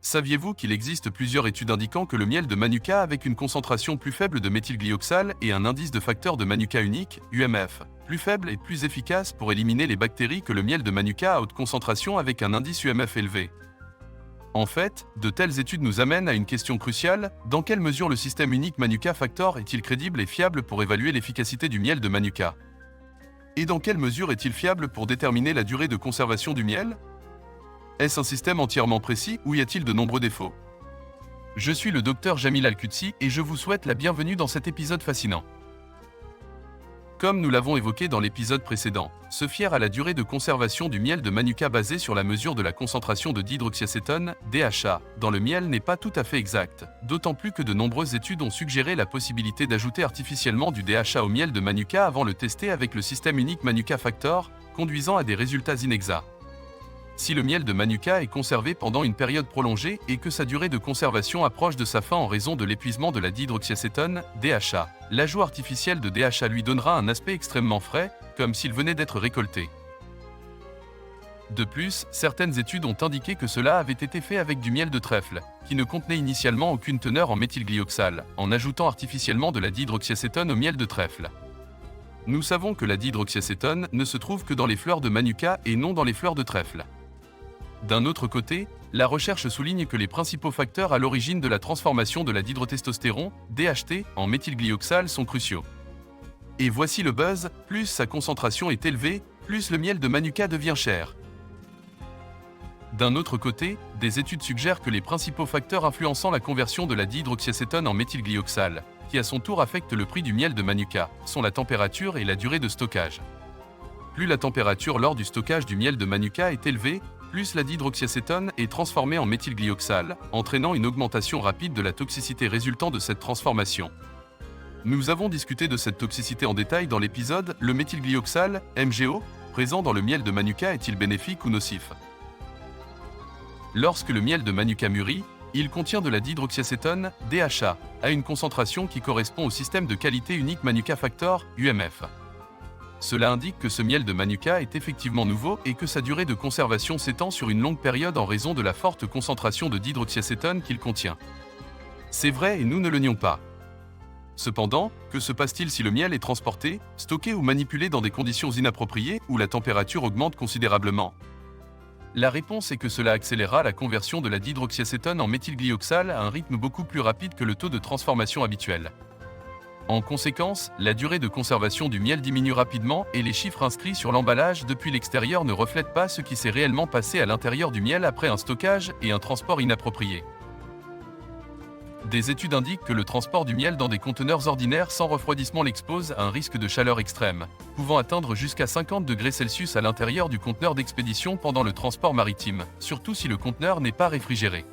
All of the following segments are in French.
Saviez-vous qu'il existe plusieurs études indiquant que le miel de Manuka avec une concentration plus faible de méthylglyoxal et un indice de facteur de Manuka unique, UMF, plus faible et plus efficace pour éliminer les bactéries que le miel de Manuka à haute concentration avec un indice UMF élevé? En fait, de telles études nous amènent à une question cruciale: dans quelle mesure le système unique Manuka Factor est-il crédible et fiable pour évaluer l'efficacité du miel de Manuka? Et dans quelle mesure est-il fiable pour déterminer la durée de conservation du miel? Est-ce un système entièrement précis ou y a-t-il de nombreux défauts? Je suis le docteur Jamil Al-Qudsi et je vous souhaite la bienvenue dans cet épisode fascinant. Comme nous l'avons évoqué dans l'épisode précédent, se fier à la durée de conservation du miel de Manuka basée sur la mesure de la concentration de dihydroxyacétone, DHA, dans le miel n'est pas tout à fait exact, d'autant plus que de nombreuses études ont suggéré la possibilité d'ajouter artificiellement du DHA au miel de Manuka avant le tester avec le système unique Manuka Factor, conduisant à des résultats inexacts. Si le miel de Manuka est conservé pendant une période prolongée et que sa durée de conservation approche de sa fin en raison de l'épuisement de la dihydroxyacétone, DHA, l'ajout artificiel de DHA lui donnera un aspect extrêmement frais, comme s'il venait d'être récolté. De plus, certaines études ont indiqué que cela avait été fait avec du miel de trèfle, qui ne contenait initialement aucune teneur en méthylglyoxal, en ajoutant artificiellement de la dihydroxyacétone au miel de trèfle. Nous savons que la dihydroxyacétone ne se trouve que dans les fleurs de Manuka et non dans les fleurs de trèfle. D'un autre côté, la recherche souligne que les principaux facteurs à l'origine de la transformation de la dihydrotestostérone, DHT, en méthylglyoxal sont cruciaux. Et voici le buzz: plus sa concentration est élevée, plus le miel de Manuka devient cher. D'un autre côté, des études suggèrent que les principaux facteurs influençant la conversion de la dihydroxyacétone en méthylglyoxal, qui à son tour affecte le prix du miel de Manuka, sont la température et la durée de stockage. Plus la température lors du stockage du miel de Manuka est élevée, plus la dihydroxyacétone est transformée en méthylglyoxal, entraînant une augmentation rapide de la toxicité résultant de cette transformation. Nous avons discuté de cette toxicité en détail dans l'épisode « Le méthylglyoxal, MgO, présent dans le miel de Manuka est-il bénéfique ou nocif ?» Lorsque le miel de Manuka mûrit, il contient de la dihydroxyacétone, DHA, à une concentration qui correspond au système de qualité unique Manuka Factor, UMF. Cela indique que ce miel de Manuka est effectivement nouveau et que sa durée de conservation s'étend sur une longue période en raison de la forte concentration de dihydroxyacétone qu'il contient. C'est vrai et nous ne le nions pas. Cependant, que se passe-t-il si le miel est transporté, stocké ou manipulé dans des conditions inappropriées où la température augmente considérablement? La réponse est que cela accélérera la conversion de la dihydroxyacétone en méthylglyoxal à un rythme beaucoup plus rapide que le taux de transformation habituel. En conséquence, la durée de conservation du miel diminue rapidement et les chiffres inscrits sur l'emballage depuis l'extérieur ne reflètent pas ce qui s'est réellement passé à l'intérieur du miel après un stockage et un transport inapproprié. Des études indiquent que le transport du miel dans des conteneurs ordinaires sans refroidissement l'expose à un risque de chaleur extrême, pouvant atteindre jusqu'à 50 degrés Celsius à l'intérieur du conteneur d'expédition pendant le transport maritime, surtout si le conteneur n'est pas réfrigéré.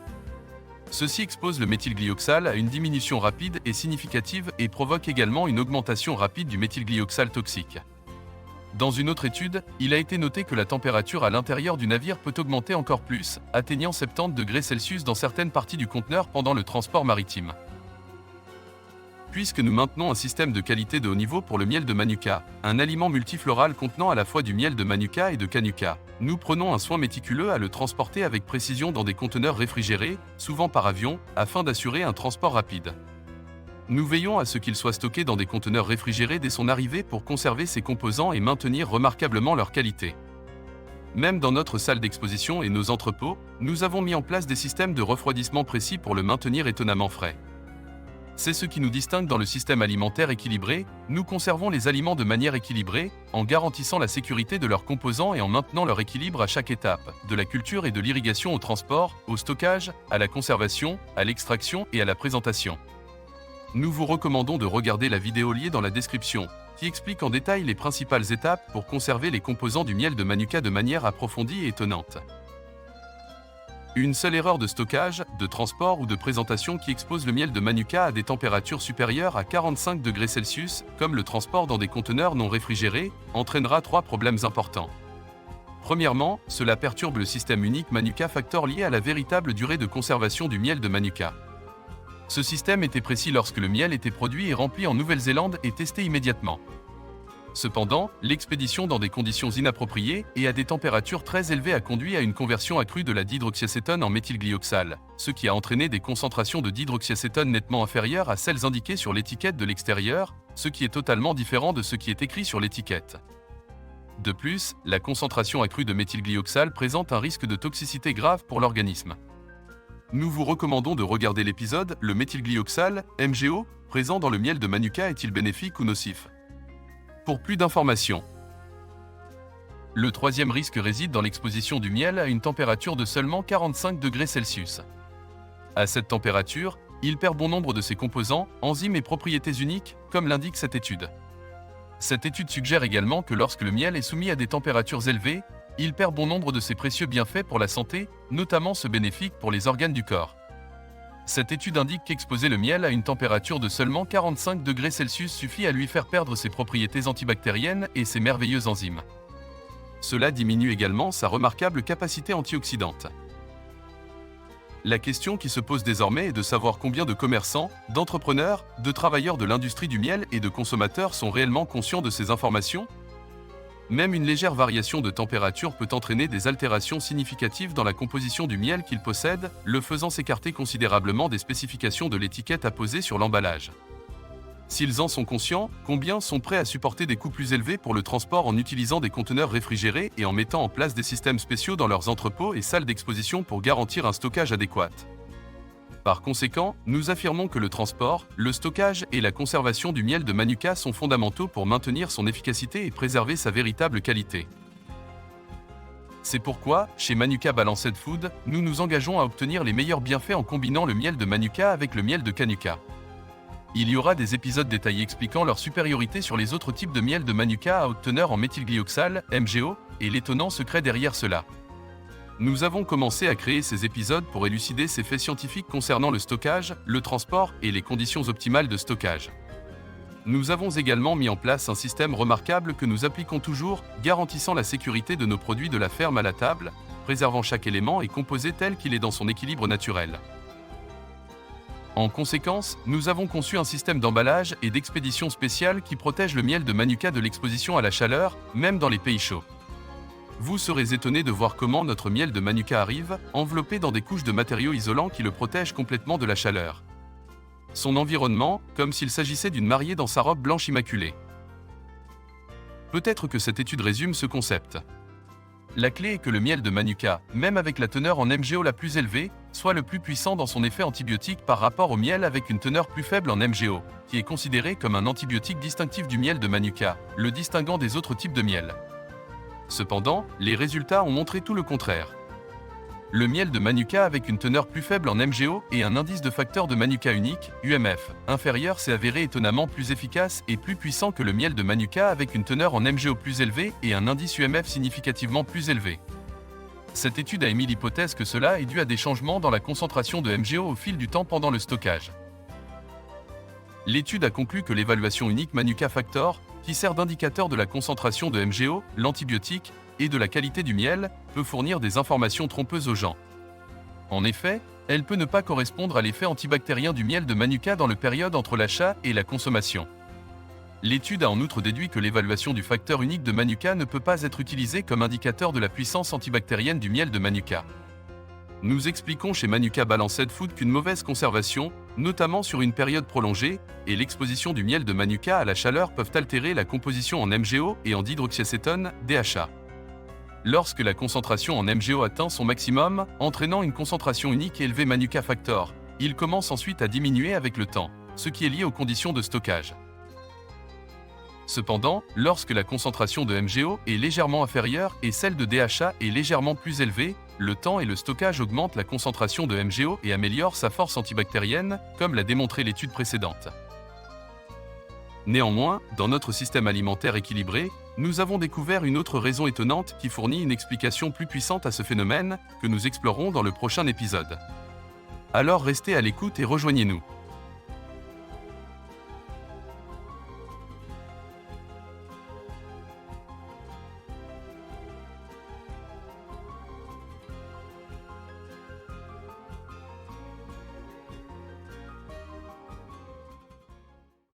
Ceci expose le méthylglyoxal à une diminution rapide et significative et provoque également une augmentation rapide du méthylglyoxal toxique. Dans une autre étude, il a été noté que la température à l'intérieur du navire peut augmenter encore plus, atteignant 70 degrés Celsius dans certaines parties du conteneur pendant le transport maritime. Puisque nous maintenons un système de qualité de haut niveau pour le miel de Manuka, un aliment multifloral contenant à la fois du miel de Manuka et de Canuka, nous prenons un soin méticuleux à le transporter avec précision dans des conteneurs réfrigérés, souvent par avion, afin d'assurer un transport rapide. Nous veillons à ce qu'il soit stocké dans des conteneurs réfrigérés dès son arrivée pour conserver ses composants et maintenir remarquablement leur qualité. Même dans notre salle d'exposition et nos entrepôts, nous avons mis en place des systèmes de refroidissement précis pour le maintenir étonnamment frais. C'est ce qui nous distingue dans le système alimentaire équilibré: nous conservons les aliments de manière équilibrée, en garantissant la sécurité de leurs composants et en maintenant leur équilibre à chaque étape, de la culture et de l'irrigation au transport, au stockage, à la conservation, à l'extraction et à la présentation. Nous vous recommandons de regarder la vidéo liée dans la description, qui explique en détail les principales étapes pour conserver les composants du miel de Manuka de manière approfondie et étonnante. Une seule erreur de stockage, de transport ou de présentation qui expose le miel de Manuka à des températures supérieures à 45 degrés Celsius, comme le transport dans des conteneurs non réfrigérés, entraînera 3 problèmes importants. Premièrement, cela perturbe le système unique Manuka Factor lié à la véritable durée de conservation du miel de Manuka. Ce système était précis lorsque le miel était produit et rempli en Nouvelle-Zélande et testé immédiatement. Cependant, l'expédition dans des conditions inappropriées et à des températures très élevées a conduit à une conversion accrue de la dihydroxyacétone en méthylglyoxal, ce qui a entraîné des concentrations de dihydroxyacétone nettement inférieures à celles indiquées sur l'étiquette de l'extérieur, ce qui est totalement différent de ce qui est écrit sur l'étiquette. De plus, la concentration accrue de méthylglyoxal présente un risque de toxicité grave pour l'organisme. Nous vous recommandons de regarder l'épisode « Le méthylglyoxal, MgO, présent dans le miel de Manuka est-il bénéfique ou nocif ?» pour plus d'informations. Le troisième risque réside dans l'exposition du miel à une température de seulement 45 degrés Celsius. À cette température, il perd bon nombre de ses composants, enzymes et propriétés uniques, comme l'indique cette étude. Cette étude suggère également que lorsque le miel est soumis à des températures élevées, il perd bon nombre de ses précieux bienfaits pour la santé, notamment ceux bénéfiques pour les organes du corps. Cette étude indique qu'exposer le miel à une température de seulement 45 degrés Celsius suffit à lui faire perdre ses propriétés antibactériennes et ses merveilleuses enzymes. Cela diminue également sa remarquable capacité antioxydante. La question qui se pose désormais est de savoir combien de commerçants, d'entrepreneurs, de travailleurs de l'industrie du miel et de consommateurs sont réellement conscients de ces informations. Même une légère variation de température peut entraîner des altérations significatives dans la composition du miel qu'il possède, le faisant s'écarter considérablement des spécifications de l'étiquette apposée sur l'emballage. S'ils en sont conscients, combien sont prêts à supporter des coûts plus élevés pour le transport en utilisant des conteneurs réfrigérés et en mettant en place des systèmes spéciaux dans leurs entrepôts et salles d'exposition pour garantir un stockage adéquat? Par conséquent, nous affirmons que le transport, le stockage et la conservation du miel de Manuka sont fondamentaux pour maintenir son efficacité et préserver sa véritable qualité. C'est pourquoi, chez Manuka Balanced Food, nous nous engageons à obtenir les meilleurs bienfaits en combinant le miel de Manuka avec le miel de Canuka. Il y aura des épisodes détaillés expliquant leur supériorité sur les autres types de miel de Manuka à haute teneur en méthylglyoxal, MgO, et l'étonnant secret derrière cela. Nous avons commencé à créer ces épisodes pour élucider ces faits scientifiques concernant le stockage, le transport et les conditions optimales de stockage. Nous avons également mis en place un système remarquable que nous appliquons toujours, garantissant la sécurité de nos produits de la ferme à la table, préservant chaque élément et composé tel qu'il est dans son équilibre naturel. En conséquence, nous avons conçu un système d'emballage et d'expédition spécial qui protège le miel de Manuka de l'exposition à la chaleur, même dans les pays chauds. Vous serez étonné de voir comment notre miel de Manuka arrive, enveloppé dans des couches de matériaux isolants qui le protègent complètement de la chaleur. Son environnement, comme s'il s'agissait d'une mariée dans sa robe blanche immaculée. Peut-être que cette étude résume ce concept. La clé est que le miel de Manuka, même avec la teneur en MgO la plus élevée, soit le plus puissant dans son effet antibiotique par rapport au miel avec une teneur plus faible en MgO, qui est considéré comme un antibiotique distinctif du miel de Manuka, le distinguant des autres types de miel. Cependant, les résultats ont montré tout le contraire. Le miel de Manuka avec une teneur plus faible en MgO et un indice de facteur de Manuka unique, UMF, inférieur s'est avéré étonnamment plus efficace et plus puissant que le miel de Manuka avec une teneur en MgO plus élevée et un indice UMF significativement plus élevé. Cette étude a émis l'hypothèse que cela est dû à des changements dans la concentration de MgO au fil du temps pendant le stockage. L'étude a conclu que l'évaluation unique Manuka Factor, qui sert d'indicateur de la concentration de MgO, l'antibiotique, et de la qualité du miel, peut fournir des informations trompeuses aux gens. En effet, elle peut ne pas correspondre à l'effet antibactérien du miel de Manuka dans la période entre l'achat et la consommation. L'étude a en outre déduit que l'évaluation du facteur unique de Manuka ne peut pas être utilisée comme indicateur de la puissance antibactérienne du miel de Manuka. Nous expliquons chez Manuka Balanced Food qu'une mauvaise conservation, notamment sur une période prolongée, et l'exposition du miel de Manuka à la chaleur peuvent altérer la composition en MgO et en dihydroxyacétone, DHA. Lorsque la concentration en MgO atteint son maximum, entraînant une concentration unique et élevée Manuka Factor, il commence ensuite à diminuer avec le temps, ce qui est lié aux conditions de stockage. Cependant, lorsque la concentration de MgO est légèrement inférieure et celle de DHA est légèrement plus élevée, le temps et le stockage augmentent la concentration de MgO et améliorent sa force antibactérienne, comme l'a démontré l'étude précédente. Néanmoins, dans notre système alimentaire équilibré, nous avons découvert une autre raison étonnante qui fournit une explication plus puissante à ce phénomène, que nous explorerons dans le prochain épisode. Alors restez à l'écoute et rejoignez-nous.